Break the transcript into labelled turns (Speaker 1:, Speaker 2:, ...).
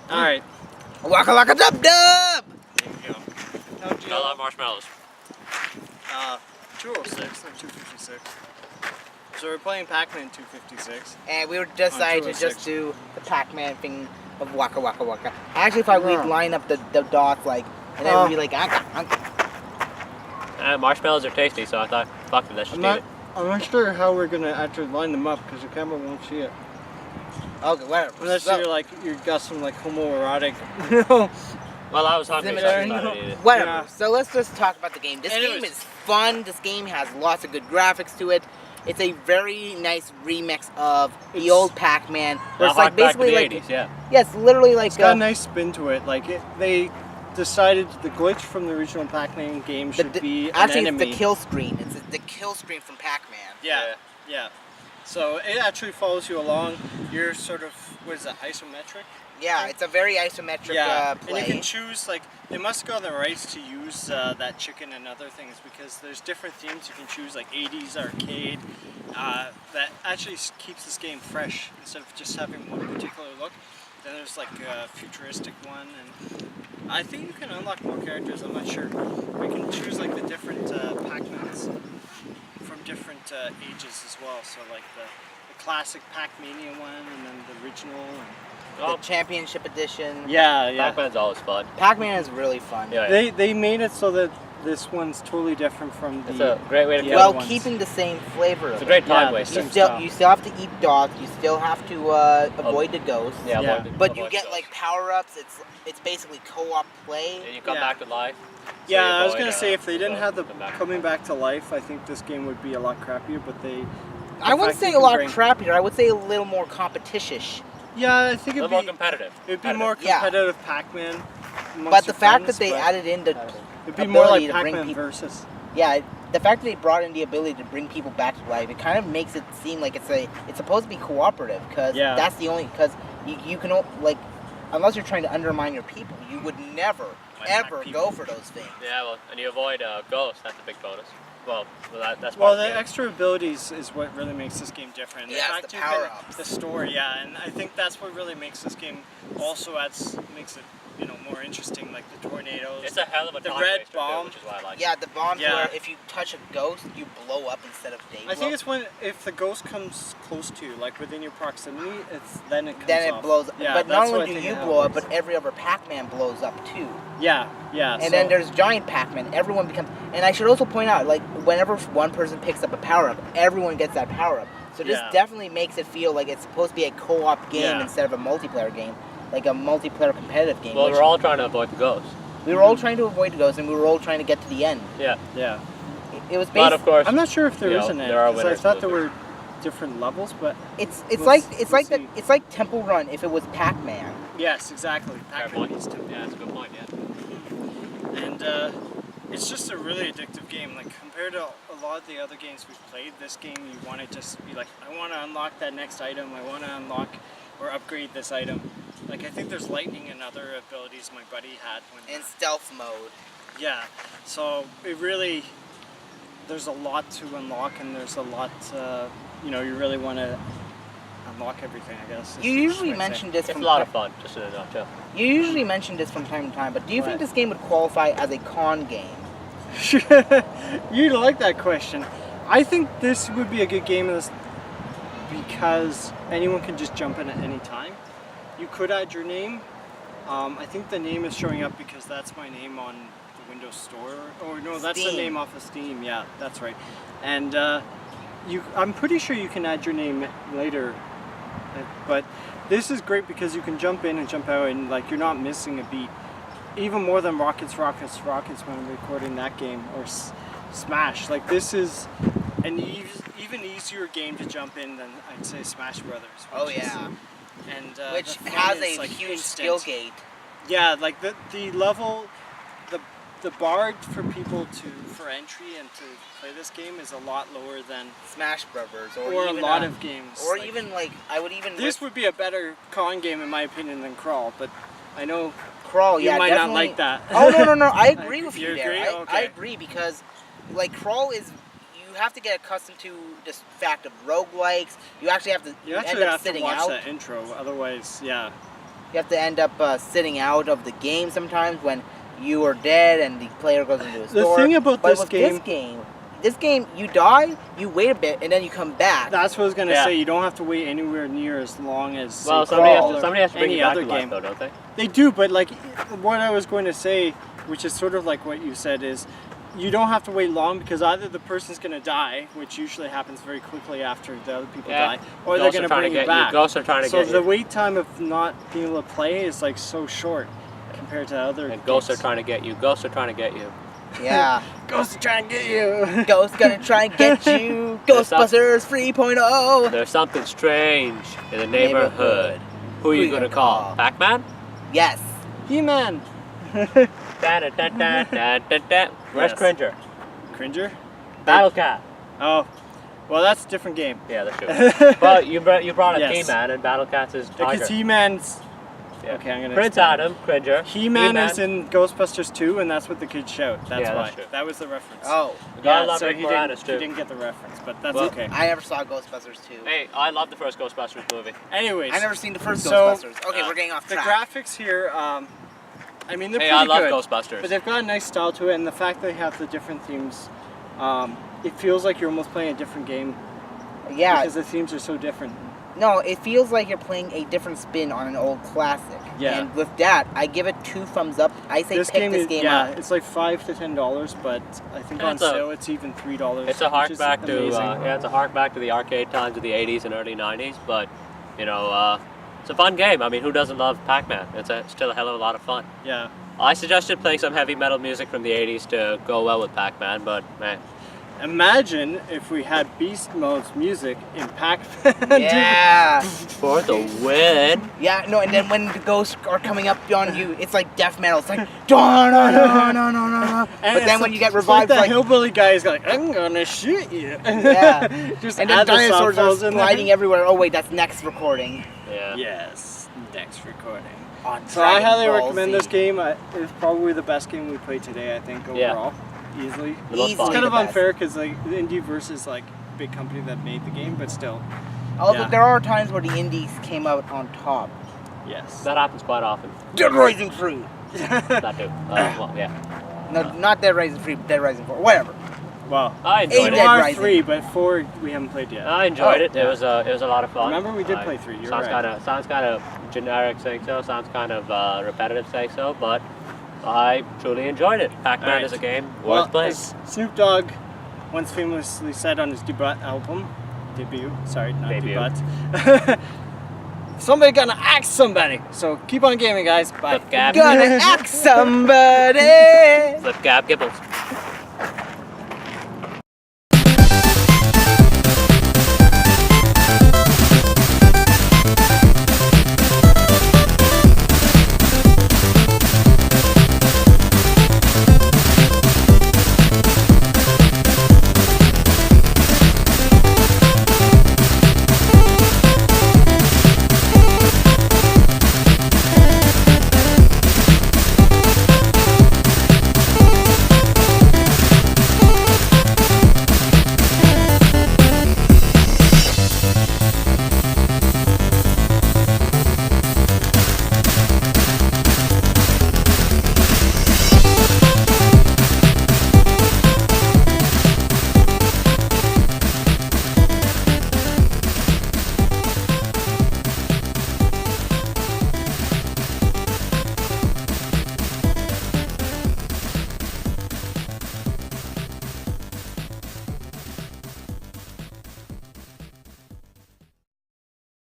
Speaker 1: Alright.
Speaker 2: Waka waka dub dub!
Speaker 3: There you go. Got a lot of marshmallows.
Speaker 1: 206 or 256. So we're playing Pac Man 256.
Speaker 2: And we were decided to just do the Pac Man thing of waka waka waka. I actually thought we'd line up the dots like, and then we'd be like, anka.
Speaker 3: Marshmallows are tasty, so I thought, fuck it, let's just eat it.
Speaker 1: I'm not sure how we're gonna actually line them up because the camera won't see it.
Speaker 2: Okay, whatever.
Speaker 1: Unless you're like, you got some like homoerotic.
Speaker 3: Well, I was hungry, so I decided to eat it.
Speaker 2: Whatever.
Speaker 1: Yeah.
Speaker 2: So let's just talk about the game. This game is fun. This game has lots of good graphics to it. It's a very nice remix of the old Pac Man. Where it's like basically like
Speaker 3: 80s, yeah.
Speaker 2: Yes, literally like.
Speaker 1: It's got a nice spin to it. Like they decided the glitch from the original Pac Man game should be an enemy.
Speaker 2: It's the kill screen. It's the kill screen from Pac Man.
Speaker 1: Yeah. So it actually follows you along. You're sort of, what is that, isometric?
Speaker 2: Yeah, it's a very isometric play.
Speaker 1: And you can choose, like, they must go on the rights to use that chicken and other things because there's different themes you can choose, like 80s arcade, that actually keeps this game fresh instead of just having one particular look. Then there's like a futuristic one, and I think you can unlock more characters, I'm not sure. We can choose like the different Pac-Mans from different ages as well, so like the classic Pac-Mania one, and then the original, and
Speaker 2: the Championship Edition.
Speaker 1: Yeah.
Speaker 3: Pac-Man's always fun.
Speaker 2: Pac-Man is really fun.
Speaker 3: Yeah.
Speaker 1: They made it so that this one's totally different from the.
Speaker 3: It's a great way to kill
Speaker 2: Well, keeping the same flavor.
Speaker 3: It's a great time waster.
Speaker 2: You still have to eat dots. You still have to avoid the ghosts.
Speaker 3: Yeah.
Speaker 2: But you get like power-ups. It's basically co-op play.
Speaker 3: And you come back to life. So
Speaker 1: Yeah, I was gonna say if they didn't have the coming back to life, I think this game would be a lot crappier. But they.
Speaker 2: I wouldn't say a lot crappier. I would say a little more competition-ish.
Speaker 1: Yeah, I think it'd be
Speaker 3: more competitive.
Speaker 1: It'd be more competitive Pac-Man.
Speaker 2: But the fact that they added in the
Speaker 1: it'd be more like
Speaker 2: Pac-Man
Speaker 1: Pac-Man versus.
Speaker 2: Yeah, the fact that they brought in the ability to bring people back to life, it kind of makes it seem like it's supposed to be cooperative because that's the only you can like unless you're trying to undermine your people, you would never ever go for those things.
Speaker 3: Yeah, well, and you avoid ghosts. That's a big bonus. Well, that's
Speaker 1: the extra abilities is what really makes this game different.
Speaker 2: Yeah, it's the power-ups.
Speaker 1: The story, and I think that's what really makes this game also makes it more interesting, like the tornadoes.
Speaker 3: It's a hell of a
Speaker 1: the red bomb,
Speaker 3: which is why I like it.
Speaker 2: Yeah, the bombs where if you touch a ghost, you blow up instead of they blow.
Speaker 1: I think it's if the ghost comes close to you, like within your proximity, then it
Speaker 2: blows up.
Speaker 1: Yeah,
Speaker 2: but not only do you blow up, but every other Pac-Man blows up too.
Speaker 1: Yeah.
Speaker 2: And then there's giant Pac-Man. Everyone becomes. And I should also point out, like whenever one person picks up a power-up, everyone gets that power-up. So this definitely makes it feel like it's supposed to be a co-op game instead of a multiplayer game. Like a multiplayer competitive game.
Speaker 3: Well, we're all trying to avoid the ghosts.
Speaker 2: We were all trying to avoid the ghosts, and we were all trying to get to the end.
Speaker 3: Yeah.
Speaker 2: It was.
Speaker 3: But of course,
Speaker 1: I'm not sure if there is an end. I thought there were different levels, but
Speaker 2: it's like Temple Run if it was Pac-Man.
Speaker 1: Yes, exactly. Pac-Man is Temple.
Speaker 3: Yeah, that's a good point. Yeah.
Speaker 1: And it's just a really addictive game. Like compared to a lot of the other games we've played, this game you want to just be like, I want to unlock that next item. I want to unlock or upgrade this item. Like I think there's lightning and other abilities my buddy had
Speaker 2: in stealth mode.
Speaker 1: Yeah, so it really there's a lot to unlock, and there's a lot you really want to unlock everything. I guess
Speaker 2: you usually mention this.
Speaker 3: It's a lot of fun, just in a nutshell.
Speaker 2: You usually mention this from time to time, but do you think this game would qualify as a con game?
Speaker 1: You like that question. I think this would be a good game because anyone can just jump in at any time. You could add your name. I think the name is showing up because that's my name on the Windows Store. Oh no, that's the name off of Steam. Yeah, that's right. And I'm pretty sure you can add your name later. But this is great because you can jump in and jump out, and like you're not missing a beat. Even more than Rockets when I'm recording that game, or Smash. Like this is an even easier game to jump in than I'd say Smash Brothers.
Speaker 2: Oh yeah.
Speaker 1: And
Speaker 2: which has a huge skill gate.
Speaker 1: Yeah, like the level, the bar for for entry and to play this game is a lot lower than
Speaker 2: Smash Brothers
Speaker 1: or even a lot of games.
Speaker 2: Or even like I would even.
Speaker 1: This would be a better con game in my opinion than Crawl, but I know
Speaker 2: Crawl,
Speaker 1: You
Speaker 2: yeah,
Speaker 1: might
Speaker 2: definitely.
Speaker 1: not like that.
Speaker 2: Oh no, I agree with
Speaker 1: You
Speaker 2: you there.
Speaker 1: agree?
Speaker 2: I
Speaker 1: Okay.
Speaker 2: agree because, like, Crawl is, you have to get accustomed to this fact of roguelikes. You actually have to.
Speaker 1: You
Speaker 2: end
Speaker 1: actually
Speaker 2: up
Speaker 1: have to
Speaker 2: sitting
Speaker 1: watch
Speaker 2: out.
Speaker 1: that intro, otherwise, yeah.
Speaker 2: You have to end up sitting out of the game sometimes when you are dead and the player goes into a
Speaker 1: The
Speaker 2: store.
Speaker 1: thing about
Speaker 2: but
Speaker 1: this
Speaker 2: with
Speaker 1: game,
Speaker 2: this game, you die, you wait a bit, and then you come back.
Speaker 1: that's what I was gonna
Speaker 3: Yeah.
Speaker 1: say. You don't have to wait anywhere near as long as
Speaker 3: Well,
Speaker 1: say,
Speaker 3: somebody
Speaker 1: Crawl
Speaker 3: has,
Speaker 1: or
Speaker 3: somebody has to bring
Speaker 1: any
Speaker 3: you back
Speaker 1: other
Speaker 3: to life,
Speaker 1: game.
Speaker 3: though, don't they?
Speaker 1: They do, but like what I was going to say, which is sort of like what you said, is you don't have to wait long because either the person's gonna die, which usually happens very quickly after the other people
Speaker 3: Yeah.
Speaker 1: die, or they're
Speaker 3: Ghosts are
Speaker 1: gonna
Speaker 3: trying to
Speaker 1: bring you
Speaker 3: get
Speaker 1: back.
Speaker 3: you. Ghosts are trying to
Speaker 1: So
Speaker 3: get
Speaker 1: the
Speaker 3: you.
Speaker 1: wait time of not being able to play is like so short compared to other.
Speaker 3: And ghosts are
Speaker 1: games.
Speaker 3: trying to get you. Ghosts are trying to get you.
Speaker 2: Yeah.
Speaker 1: Ghosts are trying to get you.
Speaker 2: Ghost gonna try and get you. Ghostbusters 3.0.
Speaker 3: There's something strange in the neighborhood. Who are you gonna call? Pac Man?
Speaker 2: Yes.
Speaker 1: He-Man.
Speaker 3: Where's
Speaker 1: Yes.
Speaker 3: Cringer?
Speaker 1: Cringer.
Speaker 3: Battle Cat.
Speaker 1: Oh, well, that's a different game.
Speaker 3: Yeah, that's true. But you brought up
Speaker 1: Yes.
Speaker 3: He-Man and Battle Cat's his tiger.
Speaker 1: Because He-Man's.
Speaker 3: Yeah.
Speaker 1: Okay, I'm gonna.
Speaker 3: Prince
Speaker 1: explain.
Speaker 3: Adam, Cringer.
Speaker 1: He-Man is in Ghostbusters 2, and that's what the kids shout. That's
Speaker 3: Yeah,
Speaker 1: why.
Speaker 3: that's true.
Speaker 1: That was the reference.
Speaker 2: Oh,
Speaker 3: I love
Speaker 1: so
Speaker 3: Rick
Speaker 1: he
Speaker 3: Moranis
Speaker 1: didn't
Speaker 3: too.
Speaker 1: get the reference, but that's
Speaker 3: Well,
Speaker 1: okay.
Speaker 2: I never saw Ghostbusters 2.
Speaker 3: Hey, I love the first Ghostbusters movie.
Speaker 1: Anyways,
Speaker 2: I never seen the first
Speaker 1: So,
Speaker 2: Ghostbusters. Okay, we're getting off
Speaker 1: the
Speaker 2: track.
Speaker 1: graphics here, I mean, they're
Speaker 3: Hey,
Speaker 1: pretty
Speaker 3: I love
Speaker 1: good,
Speaker 3: Ghostbusters.
Speaker 1: but they've got a nice style to it, and the fact that they have the different themes, it feels like you're almost playing a different game
Speaker 2: Yeah.
Speaker 1: because the themes are so different.
Speaker 2: No, it feels like you're playing a different spin on an old classic.
Speaker 1: Yeah.
Speaker 2: And with that, I give it 2 thumbs up. I say
Speaker 1: This
Speaker 2: pick
Speaker 1: game
Speaker 2: this
Speaker 1: is,
Speaker 2: game
Speaker 1: yeah,
Speaker 2: up.
Speaker 1: it's like $5 to $10, but I think
Speaker 3: Yeah,
Speaker 1: on
Speaker 3: it's a-
Speaker 1: sale it's even $3.
Speaker 3: It's a hark
Speaker 1: which is
Speaker 3: back to
Speaker 1: amazing.
Speaker 3: it's a hark back to the arcade times of the 80s and early 90s. But you know, it's a fun game. I mean, who doesn't love Pac Man? It's still a hell of a lot of fun.
Speaker 1: Yeah.
Speaker 3: I suggested playing some heavy metal music from the 80s to go well with Pac Man, but man,
Speaker 1: Imagine if we had Beast Mode's music in Pac-Man.
Speaker 2: Yeah.
Speaker 3: for the win.
Speaker 2: Yeah, no, and then when the ghosts are coming up on you, it's like death metal. It's like, no, no, no, no, no, no. But then when you get revived,
Speaker 1: that
Speaker 2: like,
Speaker 1: hillbilly guy is like, I'm gonna shoot you.
Speaker 2: Yeah.
Speaker 1: Just
Speaker 2: and then
Speaker 1: add the
Speaker 2: dinosaurs
Speaker 1: subtitles
Speaker 2: are
Speaker 1: in there.
Speaker 2: gliding everywhere. Oh wait, that's next recording.
Speaker 3: Yeah.
Speaker 1: Yes, next recording.
Speaker 2: On
Speaker 1: So I
Speaker 2: Dragon
Speaker 1: highly
Speaker 2: Ball
Speaker 1: recommend
Speaker 2: Z.
Speaker 1: this game. It's probably the best game we played today, I think,
Speaker 3: Yeah.
Speaker 1: overall. Easily.
Speaker 3: The most
Speaker 2: Easily.
Speaker 3: fun.
Speaker 1: It's kind of
Speaker 2: the best.
Speaker 1: unfair because like the indie versus like big company that made the game, but still,
Speaker 2: Although
Speaker 1: Yeah.
Speaker 2: there are times where the indies came out on top.
Speaker 1: yes.
Speaker 3: That happens quite often.
Speaker 2: Dead Rising 3.
Speaker 3: That too. Well, yeah.
Speaker 2: No, not Dead Rising 3, Dead Rising 4. Whatever.
Speaker 1: Well,
Speaker 3: I enjoyed
Speaker 2: Dead
Speaker 3: it.
Speaker 1: are
Speaker 2: Rising.
Speaker 1: 3, but 4 we haven't played yet.
Speaker 3: I enjoyed
Speaker 2: Oh,
Speaker 3: it. It was a lot of fun.
Speaker 1: Remember, we did play 3. You're
Speaker 3: sounds
Speaker 1: right.
Speaker 3: sounds kind of generic saying so. Sounds kind of repetitive saying so, but I truly enjoyed it. Pac Man
Speaker 1: Alright.
Speaker 3: is a game
Speaker 1: Well,
Speaker 3: worth playing.
Speaker 1: as Snoop Dogg once famously said on his debut album, sorry, not
Speaker 3: Debut.
Speaker 1: debut. Somebody gonna axe somebody. So keep on gaming, guys. Bye.
Speaker 3: Flip Gab.
Speaker 2: Gonna axe somebody.
Speaker 3: Flip Gab Gibbles.